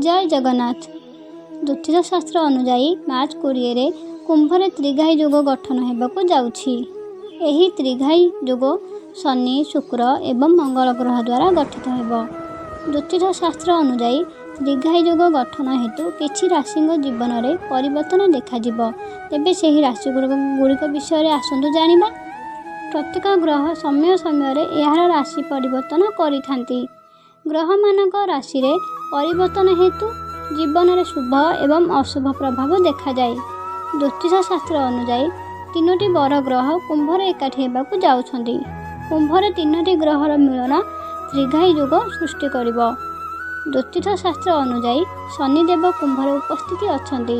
जय जगन्नाथ। ज्योतिष शास्त्र अनुजाई मार्च 20 कुंभरे त्रिघाई जोग गठन होगाकू जाउछि। एही त्रिघाई जोग शनि शुक्र एवं मंगल ग्रह द्वारा गठित होब। ज्योतिष शास्त्र अनुजाई त्रिघाई जोग गठन हेतु किछि राशि जीवन में परिवर्तन देखा तेबे सेही राशि गुड़िक विषय आसतु जानिबा। प्रत्येक ग्रह समय समय यार राशि परिवर्तन करिथांती। ग्रह मानक राशि रे परिवर्तन हेतु जीवन में शुभ एवं अशुभ प्रभाव देखा जाए। ज्योतिष शास्त्र अनुजाई 3टी बर ग्रह कुंभरे एकाठी होगाकू जाउछंती। कुंभरे 3टी ग्रहर मिलन त्रिघाई जोग सृष्टि करिब। ज्योतिष शास्त्र अनुजाई शनिदेव कुंभरे उपस्थिति अछंती।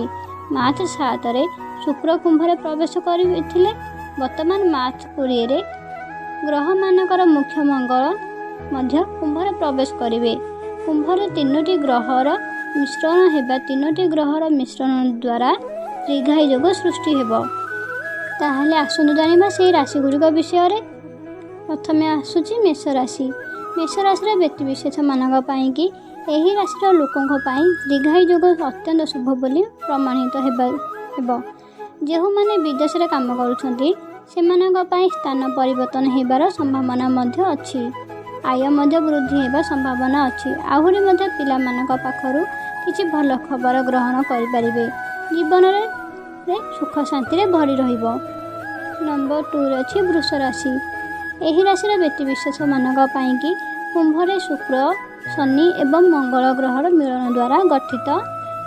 मार्च 7 रे शुक्र कुंभरे प्रवेश करथिले। वर्तमान मार्च 20 ग्रह मानकर मुख्य मंगल मध्य कुंभरे प्रवेश करिवे। कुंभरे 3टी ग्रहर मिश्रण हेबा 3टी ग्रहर मिश्रण द्वारा त्रिघाई जोग सृष्टि हेब। ताहले आसतु जानिबा सेही राशि गुड़िक विषय रे। प्रथमे आसुची मेष राशि। मेष राशि व्यक्तिविशेष मानक पई कि एही राशि लोकों त्रिघाई जोग अत्यंत शुभ बोली प्रमाणित हेब। जो माने विदेश रे काम करुछंती सेमानक पई स्थान परिवर्तन हेबार संभावना मध्य अछि। आय मध्य वृद्धि हेबा संभावना अछि। आहुरी मध्य पिला मानक पाखरु किछि भल खबर ग्रहण करि परिबे। जीवन रे सुख शांति रे भरी रहिबो। नंबर 2 रे अछि वृष राशि। एही राशि व्यक्तिविशेष मानक पई कि कुंभरे शुक्र शनि एवं मंगल ग्रहर मिलन द्वारा गठित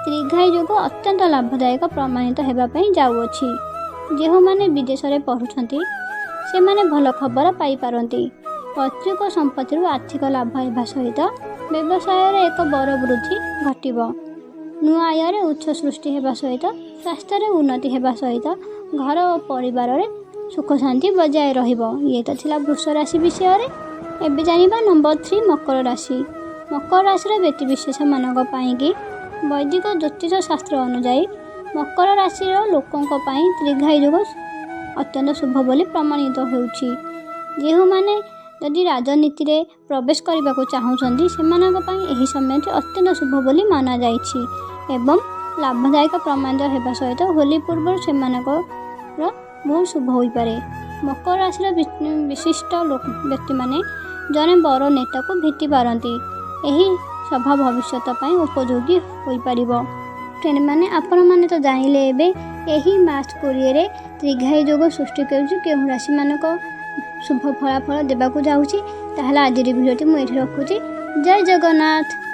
त्रिघाई जोग अत्यंत लाभदायक प्रमाणित हेबा पई जाउअछि। जेहो माने विदेश रे पढुछंती से माने भल खबर पाई पारंती। पैतृक संपत्ति आर्थिक लाभ होगा सहित व्यवसाय रे एक बर वृद्धि घटिब। नुआ आय रे उच्च सृष्टि हेबा सहित स्वास्थ्य रे उन्नति हेबा सहित घर और परिवार रे सुख शांति बजाय रहिबो। ये तो थिला वृष राशि विषय रे। एबे जानिबा नंबर 3 मकर राशि। मकर राशि व्यक्तिविशेष मानक पई कि वैदिक ज्योतिष शास्त्र अनुजाई मकर राशि लोकों त्रिघाई जोग अत्यंत शुभ बोली प्रमाणित होउछि। जेहु माने यदि राजनीति रे प्रवेश करने को चाहूँगी से समय अत्यंत शुभ बोली माना जाइछि एवं लाभदायक प्रमाणित होगा सहित होली पूर्व से बहुत शुभ हो पारे। मकर राशि विशिष्ट व्यक्ति माने जने बर नेता को भेटी पारती। यही सभा भविष्य उपयोगी हो पारिबो। फ्रेंड माने आपण माने तो जानिले एबे यही मार्च 20 त्रिघाई जोग सृष्टि करुछि केउ राशि मानक शुभ फलाफल देवाकू जाउछि। ताहले आज वीडियोटी मु एठी रखुछि। जय जगन्नाथ।